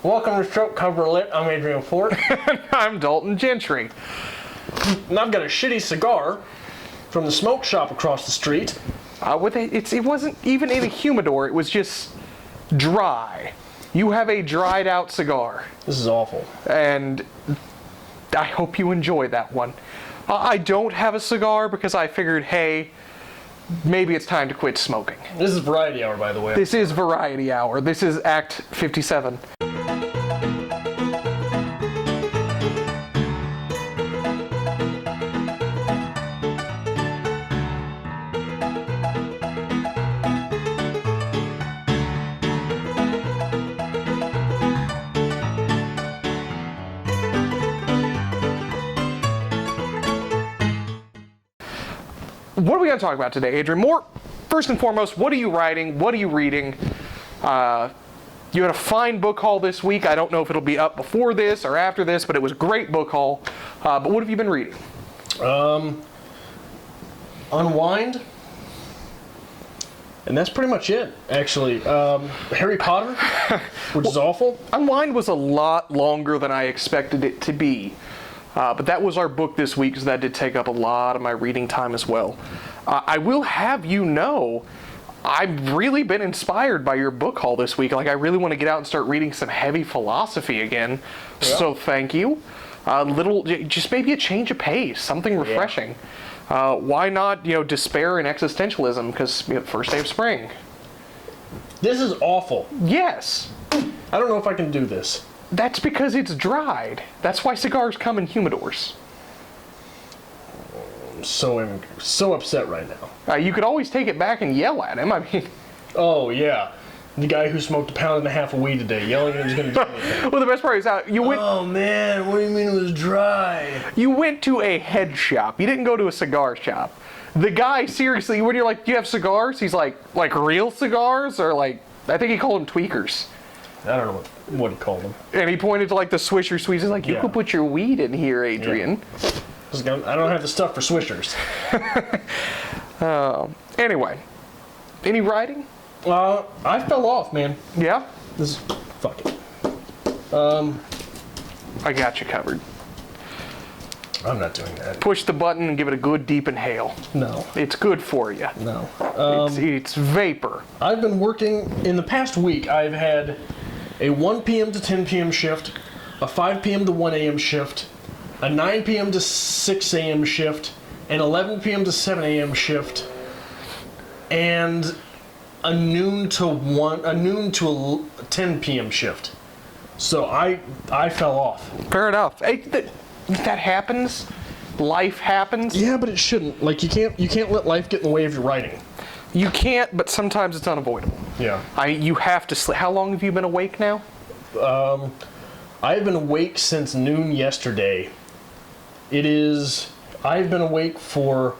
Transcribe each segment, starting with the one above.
Welcome to Stroke Cover Lit. I'm Adrian Fort. I'm Dalton Gentry. And I've got a shitty cigar from the smoke shop across the street. It wasn't even in a humidor. It was just dry. You have a dried out cigar. This is awful. And I hope you enjoy that one. I don't have a cigar because I figured, hey, maybe it's time to quit smoking. This is Variety Hour, by the way. This is Variety Hour. This is Act 57. What are we going to talk about today, Adrian? First and foremost, what are you writing? What are you reading? You had a fine book haul this week. I don't know if it'll be up before this or after this, but it was a great book haul. But what have you been reading? Unwind. And that's pretty much it, actually. Harry Potter, which is awful. Unwind was a lot longer than I expected it to be. But that was our book this week, so that did take up a lot of my reading time as well. I will have you know, I've really been inspired by your book haul this week. Like, I really want to get out and start reading some heavy philosophy again. Yeah. So thank you. Just maybe a change of pace, something refreshing. Yeah. Why not, despair and existentialism? Because first day of spring. This is awful. Yes. I don't know if I can do this. That's because it's dried. That's why cigars come in humidors. I'm so upset right now. You could always take it back and yell at him. I mean... Oh, yeah. The guy who smoked 1.5 pounds of weed today, yelling at him is going to do anything. Well, the best part is you went... Oh, man, what do you mean it was dry? You went to a head shop. You didn't go to a cigar shop. The guy, seriously, when you're like, do you have cigars? He's like real cigars? Or I think he called them tweakers. I don't know what he called them. And he pointed to the Swisher Sweets. He's like, you could put your weed in here, Adrian. Yeah. I don't have the stuff for Swishers. Anyway, any writing? I fell off, man. Yeah? Fuck it. I got you covered. I'm not doing that. Push the button and give it a good deep inhale. No. It's good for you. No. It's vapor. I've been working, in the past week, I've had a 1 p.m. to 10 p.m. shift, a 5 p.m. to 1 a.m. shift, a 9 p.m. to 6 a.m. shift, an 11 p.m. to 7 a.m. shift, and a noon to 10 p.m. shift. So I fell off. Fair enough. That happens. Life happens. Yeah, but it shouldn't. You can't let life get in the way of your writing. You can't, but sometimes it's unavoidable. Yeah. You have to sleep. How long have you been awake now? I've been awake since noon yesterday. I've been awake for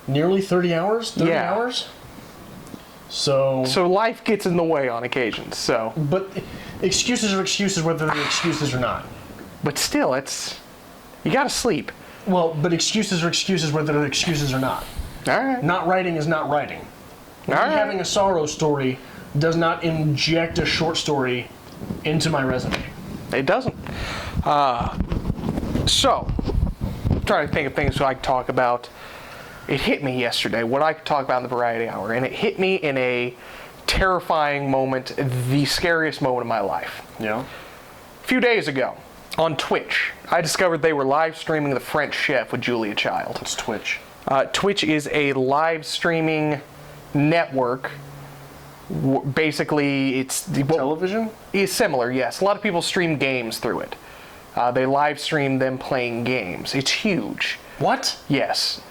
nearly 30 hours? 30 hours? So life gets in the way on occasions, so. But excuses are excuses whether they're excuses or not. But still, you gotta sleep. Well, but excuses are excuses whether they're excuses or not. All right. Not writing is not writing. Having a sorrow story does not inject a short story into my resume. It doesn't. So, I'm trying to think of things I can talk about. It hit me yesterday, what I could talk about in the Variety Hour, and it hit me in a terrifying moment, the scariest moment of my life. Yeah. A few days ago, on Twitch, I discovered they were live streaming The French Chef with Julia Child. What's Twitch? Twitch is a live streaming network. Basically, it's television? It's similar, yes. A lot of people stream games through it. They live stream them playing games. It's huge. What? Yes.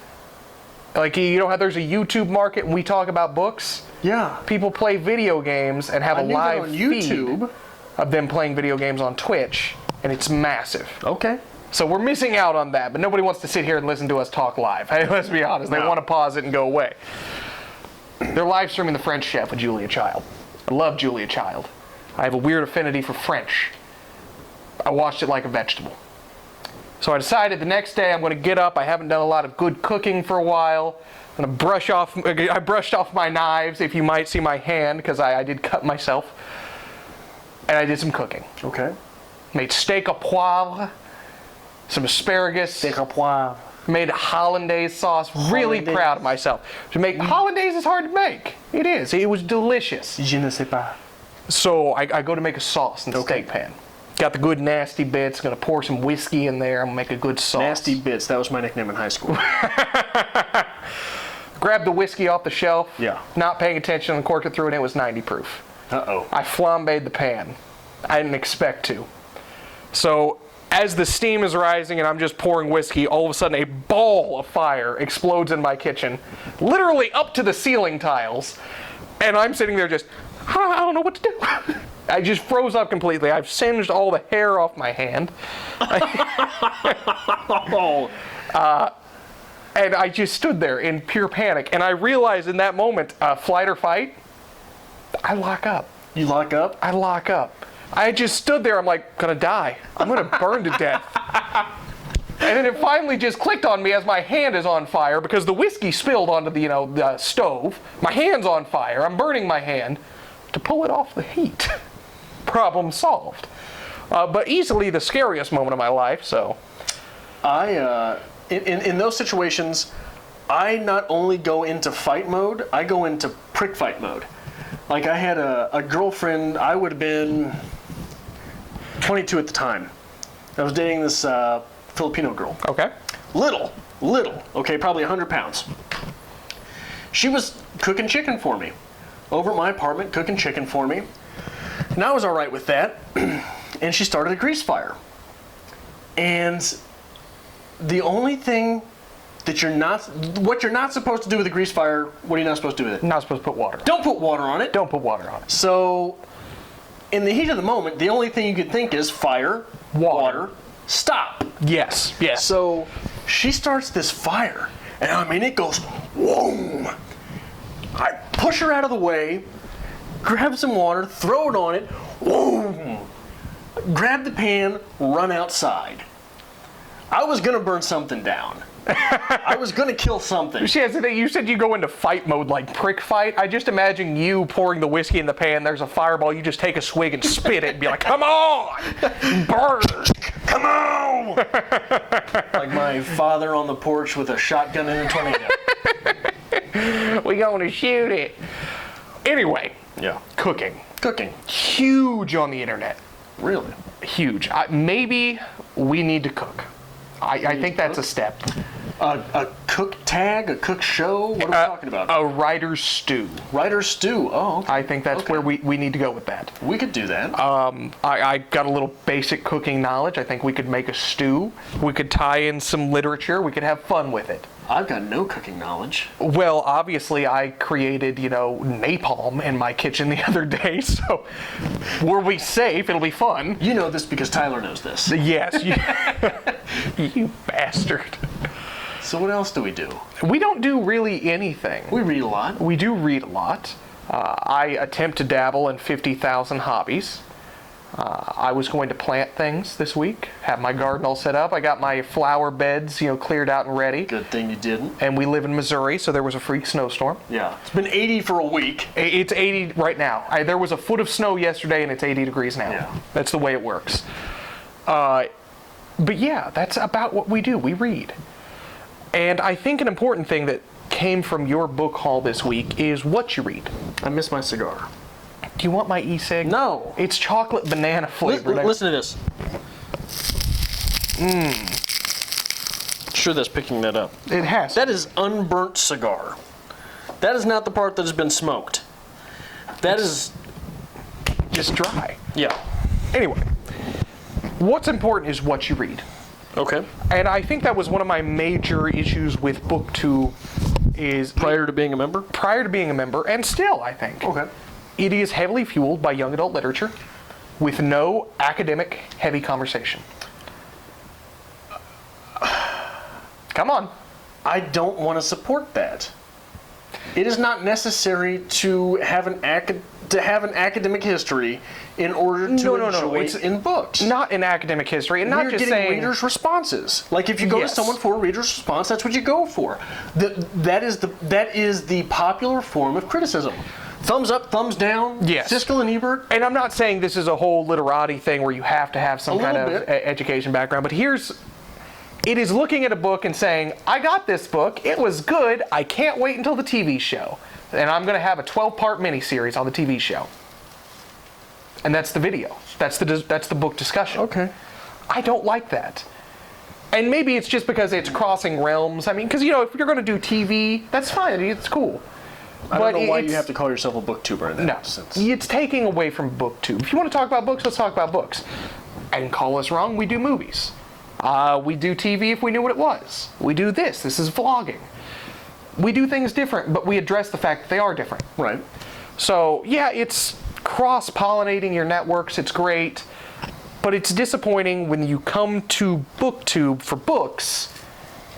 You know how there's a YouTube market and we talk about books? Yeah. People play video games and have a live YouTube feed of them playing video games on Twitch, and it's massive. Okay. So we're missing out on that, but nobody wants to sit here and listen to us talk live. Hey, let's be honest. They want to pause it and go away. They're live streaming The French Chef with Julia Child. I love Julia Child. I have a weird affinity for French. I watched it like a vegetable. So I decided the next day I'm going to get up. I haven't done a lot of good cooking for a while. I'm going to brush off. I brushed off my knives, if you might see my hand, because I did cut myself. and I did some cooking. Okay. Made steak au poivre, some asparagus. Steak au poivre. Made hollandaise sauce. Really Hollandaise. proud of myself. To make hollandaise is hard to make. It is. It was delicious. Je ne sais pas. So I go to make a sauce in the steak pan. Got the good nasty bits. Gonna pour some whiskey in there. I'm gonna make a good sauce. Nasty Bits. That was my nickname in high school. Grabbed the whiskey off the shelf. Yeah. Not paying attention, uncorked it through, and it was 90 proof. Uh-oh. I flambéed the pan. I didn't expect to. So as the steam is rising and I'm just pouring whiskey, all of a sudden a ball of fire explodes in my kitchen, literally up to the ceiling tiles, and I'm sitting there just, I don't know what to do. I just froze up completely. I've singed all the hair off my hand. And I just stood there in pure panic, and I realized in that moment, flight or fight, I lock up. You lock up? I lock up. I just stood there, I'm like, gonna die. I'm gonna burn to death. And then it finally just clicked on me as my hand is on fire because the whiskey spilled onto the stove. My hand's on fire. I'm burning my hand to pull it off the heat. Problem solved. But easily the scariest moment of my life, so. In those situations, I not only go into fight mode, I go into prick fight mode. Like I had a girlfriend, I would have been 22 at the time. I was dating this Filipino girl. Okay. Little, okay, probably 100 pounds. She was cooking chicken for me. Over at my apartment, cooking chicken for me. And I was all right with that. And she started a grease fire. And the only thing that what you're not supposed to do with a grease fire, what are you not supposed to do with it? Not supposed to put water on it. Don't put water on it. Don't put water on it. So, in the heat of the moment, the only thing you could think is fire, water, stop. Yes, yes. So, she starts this fire, and I mean, it goes, whoom. I push her out of the way, grab some water, throw it on it, whoom. Grab the pan, run outside. I was gonna burn something down. I was gonna kill something. You said you go into fight mode like prick fight. I just imagine you pouring the whiskey in the pan, there's a fireball, you just take a swig and spit it and be like, come on! Burn! Come on! Like my father on the porch with a shotgun in a tornado. We gonna shoot it. Anyway. Yeah. Cooking. Cooking. Huge on the internet. Really? Huge. Maybe we need to cook. I think that's a step. A cook tag? A cook show? What are we talking about? A writer's stew. Writer's stew. Oh, okay. I think that's where we need to go with that. We could do that. I got a little basic cooking knowledge. I think we could make a stew. We could tie in some literature. We could have fun with it. I've got no cooking knowledge. Well, obviously, I created, napalm in my kitchen the other day, so we'll be safe. It'll be fun. You know this because Tyler knows this. Yes. You bastard. So what else do we do? We don't do really anything. We read a lot. We do read a lot. I attempt to dabble in 50,000 hobbies. I was going to plant things this week, have my garden all set up. I got my flower beds, cleared out and ready. Good thing you didn't. And we live in Missouri, so there was a freak snowstorm. Yeah. It's been 80 for a week. It's 80 right now. There was a foot of snow yesterday, and it's 80 degrees now. Yeah. That's the way it works. But yeah, that's about what we do. We read. And I think an important thing that came from your book haul this week is what you read. I miss my cigar. Do you want my e-cig? No. It's chocolate banana flavored. Listen to this. Sure that's picking that up. It has. That is unburnt cigar. That is not the part that has been smoked. That is just dry. Yeah. Anyway, what's important is what you read. Okay. And I think that was one of my major issues with book 2 is Prior to being a member? Prior to being a member, and still, I think. Okay. It is heavily fueled by young adult literature with no academic heavy conversation. Come on. I don't want to support that. It is not necessary to have an academic history in order to enjoy it in books. Not in academic history, and not We're just getting saying readers' responses. Like if you go to someone for a reader's response, that's what you go for. That is the popular form of criticism. Thumbs up, thumbs down. Yes. Siskel and Ebert. And I'm not saying this is a whole literati thing where you have to have some kind of education background, but it is looking at a book and saying, I got this book, it was good, I can't wait until the TV show. And I'm going to have a 12-part miniseries on the TV show. And that's the video. That's the book discussion. Okay. I don't like that. And maybe it's just because it's crossing realms. I mean, because, if you're going to do TV, that's fine, it's cool. I don't know why you have to call yourself a booktuber in that sense. It's taking away from booktube. If you want to talk about books, let's talk about books. And call us wrong, we do movies. We do TV if we knew what it was. We do this. This is vlogging. We do things different, but we address the fact that they are different. Right. So, yeah, it's cross-pollinating your networks. It's great. But it's disappointing when you come to booktube for books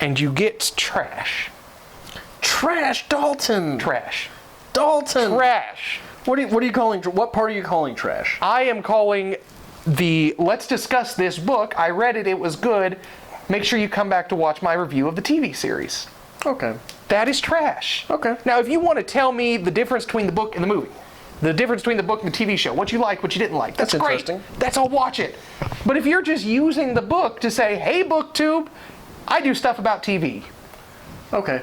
and you get trash. Trash, Dalton. Trash. Dalton. Trash. What are you calling? What part are you calling trash? I am calling let's discuss this book. I read it. It was good. Make sure you come back to watch my review of the TV series. Okay. That is trash. Okay. Now, if you want to tell me the difference between the book and the movie, the difference between the book and the TV show, what you like, what you didn't like, that's great. Interesting. I'll watch it. But if you're just using the book to say, hey, BookTube, I do stuff about TV. Okay.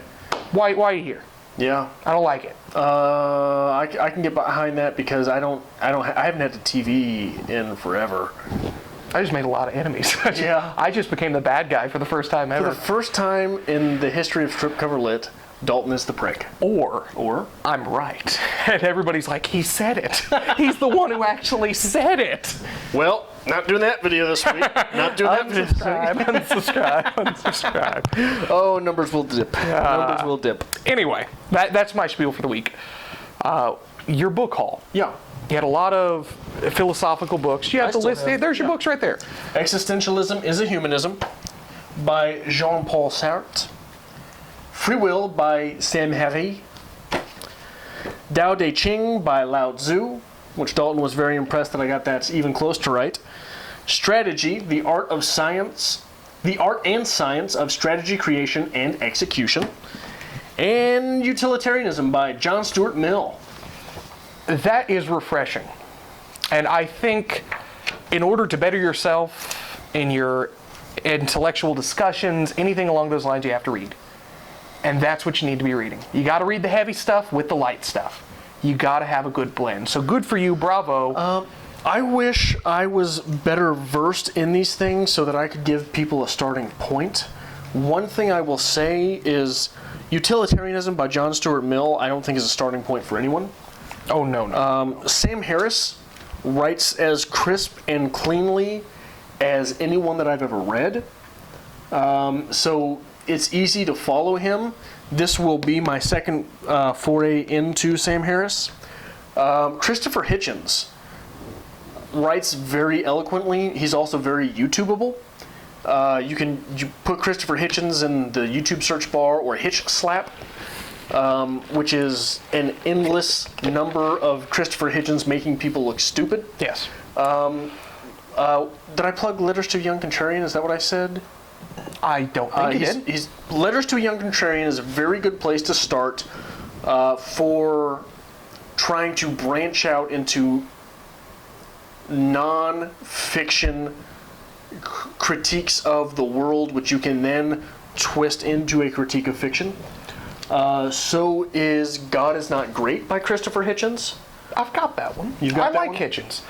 Why are you here? Yeah. I don't like it. I can get behind that because I haven't had the TV in forever. I just made a lot of enemies. Yeah. I just became the bad guy for the first time ever. For the first time in the history of Strip Cover Lit, Dalton is the prick. Or I'm right. And everybody's like, he said it. He's the one who actually said it. Well, not doing that video this week. Not doing that video this week. Unsubscribe. Oh, numbers will dip. Numbers will dip. Anyway, that's my spiel for the week. Your book haul. Yeah. You had a lot of philosophical books. You have the list. There's your books right there. Existentialism is a Humanism by Jean-Paul Sartre. Free Will by Sam Harry. Tao Te Ching by Lao Tzu, which Dalton was very impressed that I got that even close to right. Strategy, the art and science of strategy creation and execution. And Utilitarianism by John Stuart Mill. That is refreshing. And I think in order to better yourself in your intellectual discussions, anything along those lines, you have to read. And that's what you need to be reading. You got to read the heavy stuff with the light stuff. You got to have a good blend. So good for you, bravo. I wish I was better versed in these things so that I could give people a starting point. One thing I will say is Utilitarianism by John Stuart Mill I don't think is a starting point for anyone. Oh, no. Sam Harris writes as crisp and cleanly as anyone that I've ever read. So it's easy to follow him. This will be my second foray into Sam Harris. Christopher Hitchens writes very eloquently. He's also very YouTubeable. You put Christopher Hitchens in the YouTube search bar or Hitch Slap, which is an endless number of Christopher Hitchens making people look stupid. Yes. Did I plug Letters to a Young Contrarian? Is that what I said? I don't think you did. Letters to a Young Contrarian is a very good place to start for trying to branch out into non-fiction critiques of the world, which you can then twist into a critique of fiction. So is God is Not Great by Christopher Hitchens. I've got that one. You've got I that like one? Hitchens.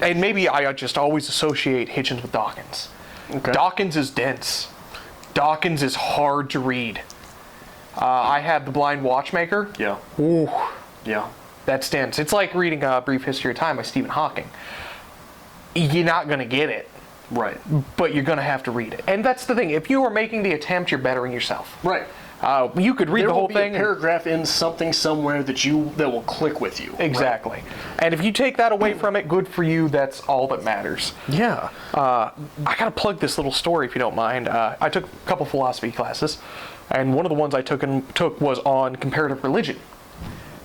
And maybe I just always associate Hitchens with Dawkins. Okay. Dawkins is dense. Dawkins is hard to read. I have The Blind Watchmaker. Yeah. Ooh, Yeah. that's dense. It's like reading A Brief History of Time by Stephen Hawking. You're not going to get it, Right. but you're going to have to read it. And that's the thing. If you are making the attempt, you're bettering yourself. Right. You could read There the whole will be thing. a paragraph in something somewhere that will click with you. Exactly. And if you take that away from it, good for you. That's all that matters. Yeah. I gotta plug this little story if you don't mind. I took a couple philosophy classes, and one of the ones I took was on comparative religion.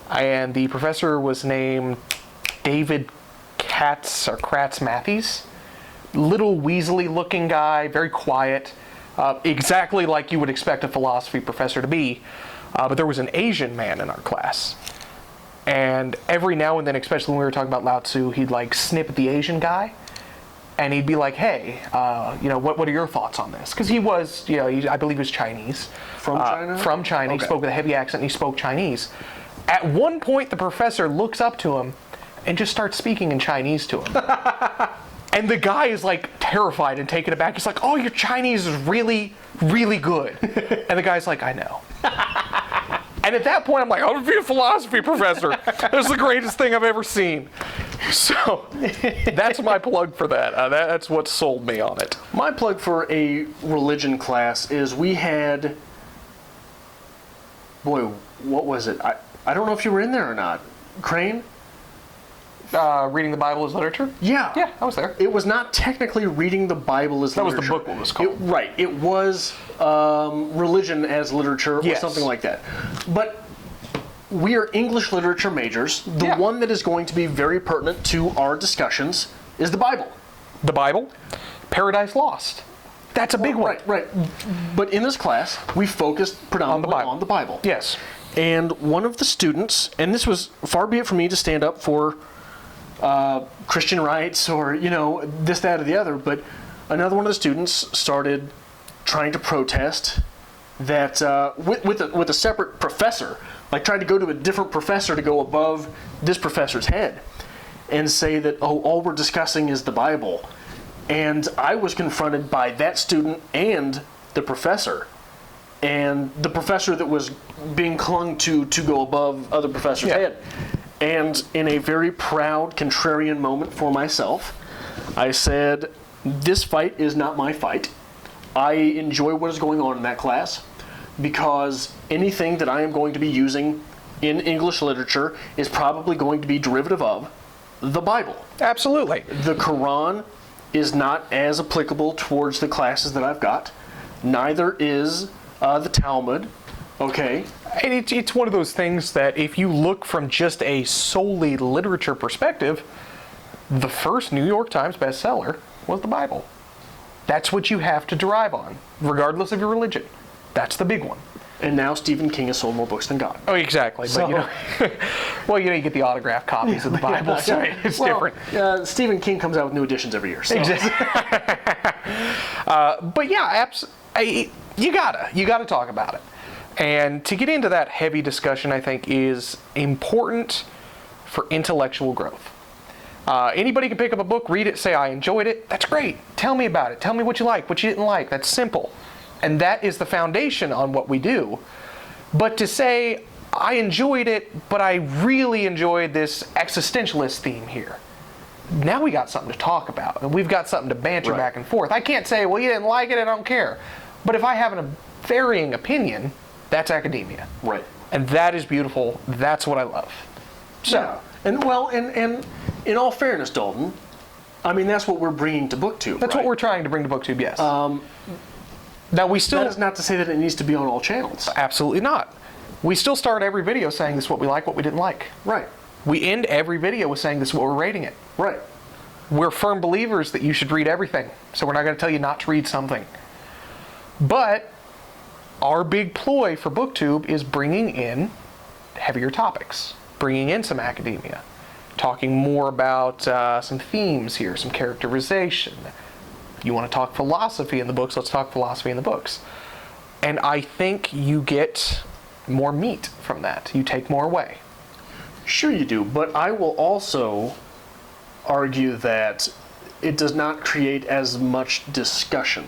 And the professor was named David Kratz Matthews. Little Weasley looking guy, very quiet. Exactly like you would expect a philosophy professor to be. But there was an Asian man in our class. And every now and then, especially when we were talking about Lao Tzu, he'd like snip at the Asian guy. And he'd be like, hey, what are your thoughts on this? Because he was, I believe he was Chinese. From China? From China. Okay. He spoke with a heavy accent and he spoke Chinese. At one point, the professor looks up to him and just starts speaking in Chinese to him. And the guy is like terrified and taken aback. He's like, oh, your Chinese is really, really good. And the guy's like, I know. And at that point, I'm like, I'm going to be a philosophy professor. This is the greatest thing I've ever seen. So that's my plug for that. That's what sold me on it. My plug for a religion class is we had, boy, what was it? I don't know if you were in there or not. Crane? Reading the Bible as literature? Yeah. Yeah, I was there. It was not technically reading the Bible as literature. That was the book what was called. Right. It was religion as literature or Yes. something like that. But we are English literature majors. The Yeah. one that is going to be very pertinent to our discussions is the Bible. The Bible, Paradise Lost. That's a big one. Right. But in this class, we focused predominantly on the Bible. Yes. And one of the students, and this was far be it for me to stand up for Christian rights or, this, that, or the other, but another one of the students started trying to protest that with a separate professor, like trying to go to a different professor to go above this professor's head and say that, oh, all we're discussing is the Bible. And I was confronted by that student and the professor. And the professor that was being clung to go above other professor's head. And in a very proud, contrarian moment for myself, I said, this fight is not my fight. I enjoy what is going on in that class because anything that I am going to be using in English literature is probably going to be derivative of the Bible. Absolutely. The Quran is not as applicable towards the classes that I've got. Neither is the Talmud. Okay. And it's one of those things that if you look from just a solely literature perspective, the first New York Times bestseller was the Bible. That's what you have to derive on, regardless of your religion. That's the big one. And now Stephen King has sold more books than God. Oh, exactly. So, but you get the autographed copies of the Bible, so it's different. Stephen King comes out with new editions every year. So. Exactly. But yeah, you gotta talk about it. And to get into that heavy discussion, I think, is important for intellectual growth. Anybody can pick up a book, read it, say, I enjoyed it. That's great. Tell me about it. Tell me what you like, what you didn't like. That's simple. And that is the foundation on what we do. But to say, I enjoyed it, but I really enjoyed this existentialist theme here. Now we got something to talk about, and we've got something to banter back and forth. I can't say, well, you didn't like it, I don't care. But if I have a varying opinion, that's academia. Right. And that is beautiful. That's what I love. So, yeah. And in all fairness, Dalton, I mean, that's what we're bringing to BookTube. That's what we're trying to bring to BookTube, yes. Now we still... That is not to say that it needs to be on all channels. Absolutely not. We still start every video saying this is what we like, what we didn't like. Right. We end every video with saying this is what we're rating it. Right. We're firm believers that you should read everything, so we're not going to tell you not to read something. But our big ploy for BookTube is bringing in heavier topics, bringing in some academia, talking more about some themes here, some characterization. If you want to talk philosophy in the books, let's talk philosophy in the books. And I think you get more meat from that. You take more away. Sure you do, but I will also argue that it does not create as much discussion.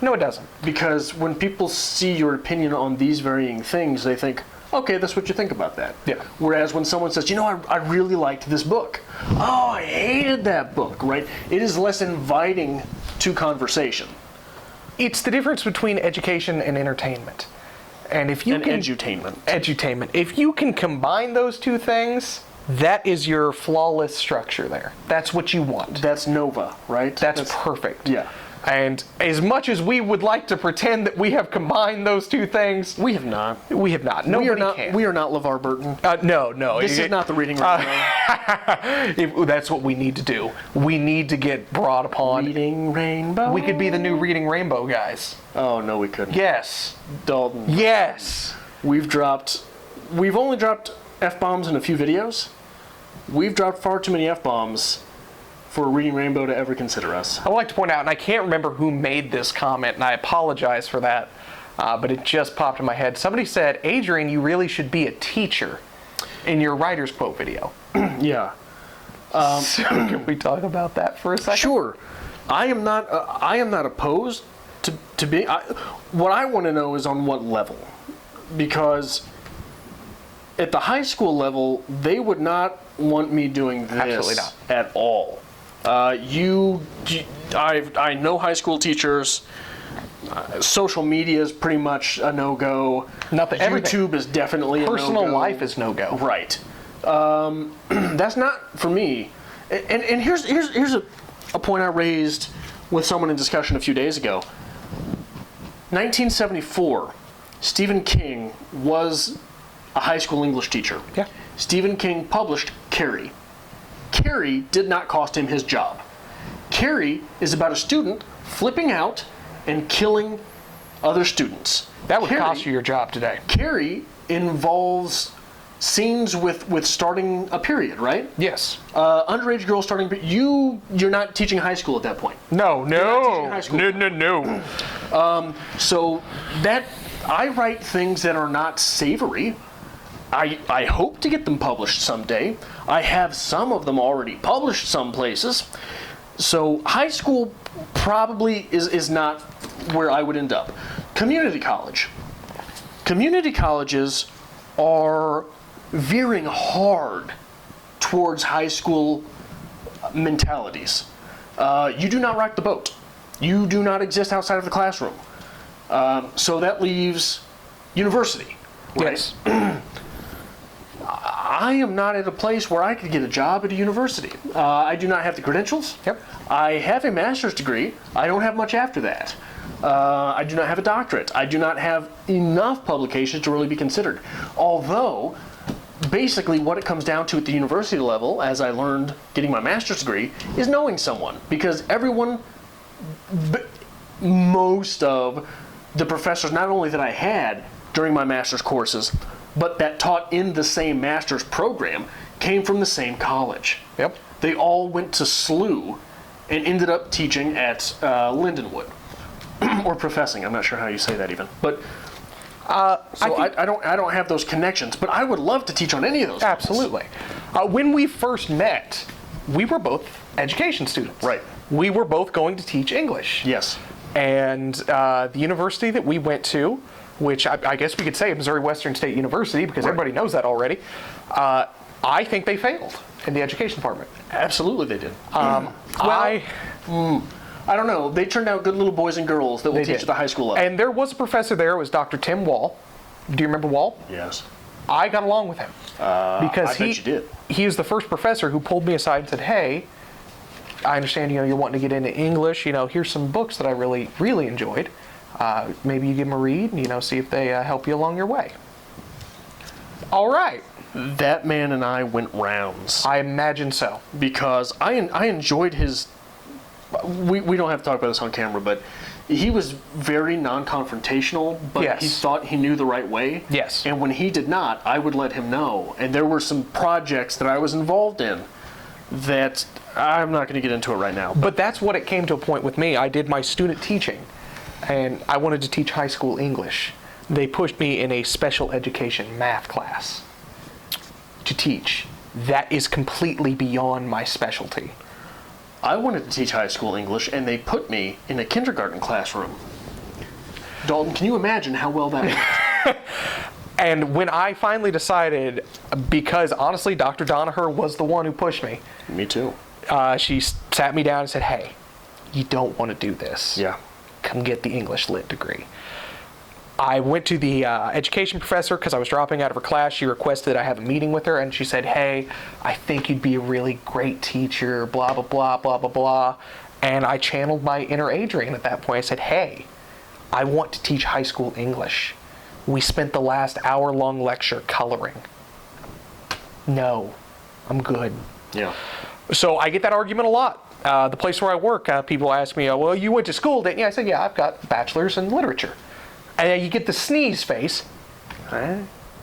No, it doesn't. Because when people see your opinion on these varying things, they think, okay, that's what you think about that. Yeah. Whereas when someone says, I really liked this book. Oh, I hated that book, right? It is less inviting to conversation. It's the difference between education and entertainment. And if you can... Edutainment. If you can combine those two things, that is your flawless structure there. That's what you want. That's Nova, right? That's perfect. Yeah. And as much as we would like to pretend that we have combined those two things, we have not. We have not. Nobody can. We are not LeVar Burton. No. This is not the reading rainbow. That's what we need to do. We need to get brought upon. Reading rainbow. We could be the new reading rainbow guys. Oh no, we couldn't. Yes. Dalton. Yes. We've only dropped F-bombs in a few videos. We've dropped far too many F-bombs for Reading Rainbow to ever consider us. I would like to point out, and I can't remember who made this comment, and I apologize for that, but it just popped in my head. Somebody said, Adrian, you really should be a teacher in your writer's quote video. Yeah. So can we talk about that for a second? Sure. I am not opposed to being... what I want to know is on what level. Because at the high school level, they would not want me doing this Absolutely not. At all. I know high school teachers. Social media is pretty much a no-go. Nothing. YouTube is definitely a no-go. Personal life is no-go. Right. That's not for me. And here's a point I raised with someone in discussion a few days ago. 1974, Stephen King was a high school English teacher. Yeah. Stephen King published Carrie. Carrie did not cost him his job. Carrie is about a student flipping out and killing other students. That would cost you your job today. Carrie involves scenes with starting a period, right? Yes. Underage girls starting. You're not teaching high school at that point. No. high school. No. So that I write things that are not savory. I hope to get them published someday. I have some of them already published some places. So high school probably is not where I would end up. Community college. Community colleges are veering hard towards high school mentalities. You do not rock the boat. You do not exist outside of the classroom. So that leaves university. Right? Yes. I am not at a place where I could get a job at a university. I do not have the credentials. Yep. I have a master's degree. I don't have much after that. I do not have a doctorate. I do not have enough publications to really be considered. Although, basically what it comes down to at the university level, as I learned getting my master's degree, is knowing someone. Because most of the professors, not only that I had during my master's courses, but that taught in the same master's program, came from the same college. Yep. They all went to SLU and ended up teaching at Lindenwood. Or professing, I'm not sure how you say that even. But I don't have those connections, but I would love to teach on any of those. Absolutely. When we first met, we were both education students. Right. We were both going to teach English. Yes. And the university that we went to, which I guess we could say Missouri Western State University, because everybody knows that already, I think they failed in the education department. Absolutely they did. I don't know. They turned out good little boys and girls that will teach at the high school level. And there was a professor there, it was Dr. Tim Wall. Do you remember Wall? Yes. I got along with him. Because I bet you did. He was the first professor who pulled me aside and said, hey, I understand you're wanting to get into English. Here's some books that I really, really enjoyed. Maybe you give them a read and, see if they help you along your way. All right. That man and I went rounds. I imagine so. Because I enjoyed his... We don't have to talk about this on camera, but he was very non-confrontational, but yes. He thought he knew the right way. Yes. And when he did not, I would let him know. And there were some projects that I was involved in that I'm not going to get into it right now. But that's what it came to a point with me. I did my student teaching, and I wanted to teach high school English. They pushed me in a special education math class to teach. That is completely beyond my specialty. I wanted to teach high school English, and they put me in a kindergarten classroom. Dalton, can you imagine how well that went? And when I finally decided, because honestly, Dr. Donaher was the one who pushed me. Me too. She sat me down and said, hey, you don't want to do this. Yeah. Come get the English Lit degree. I went to the education professor because I was dropping out of her class. She requested I have a meeting with her, and she said, hey, I think you'd be a really great teacher, blah, blah, blah, blah, blah, blah. And I channeled my inner Adrian at that point. I said, hey, I want to teach high school English. We spent the last hour-long lecture coloring. No, I'm good. Yeah. So I get that argument a lot. The place where I work, people ask me, well, you went to school, didn't you? I said, yeah, I've got a bachelor's in literature. And you get the sneeze face.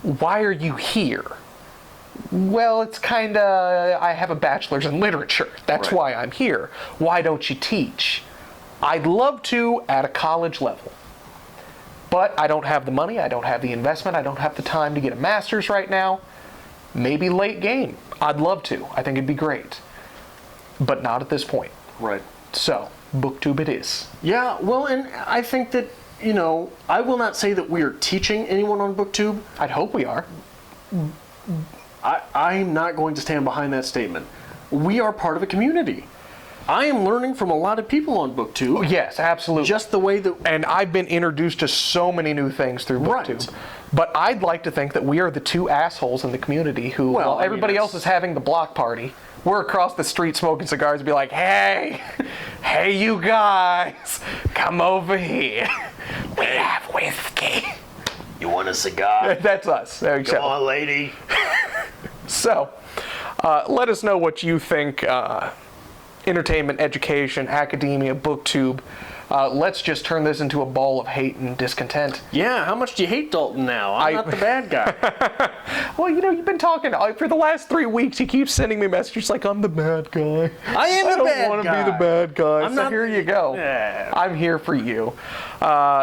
Why are you here? Well, it's kind of, I have a bachelor's in literature. That's Right. why I'm here. Why don't you teach? I'd love to at a college level. But I don't have the money, I don't have the investment, I don't have the time to get a master's right now. Maybe late game. I'd love to. I think it'd be great. But not at this point. Right. So, booktube it is. Yeah, well, and I think that, I will not say that we are teaching anyone on BookTube. I'd hope we are. I'm not going to stand behind that statement. We are part of a community. I am learning from a lot of people on BookTube. Yes, absolutely. Just the way that... And I've been introduced to so many new things through BookTube. Right. But I'd like to think that we are the two assholes in the community who, Well, while everybody else is having the block party, we're across the street smoking cigars and be like, hey, you guys, come over here. We have whiskey. You want a cigar? That's us. There you Come go. on, lady. So, let us know what you think. Entertainment, education, academia, BookTube. Let's just turn this into a ball of hate and discontent. Yeah, how much do you hate Dalton now? I'm not the bad guy. Well, you've been talking for the last 3 weeks. He keeps sending me messages like, I'm the bad guy. I am the bad guy. I don't want to be the bad guy. I'm so not- here you go. Yeah. I'm here for you.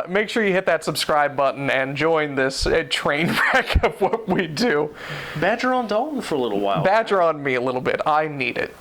Make sure you hit that subscribe button and join this train wreck of what we do. Badger on Dalton for a little while. Badger on me a little bit. I need it.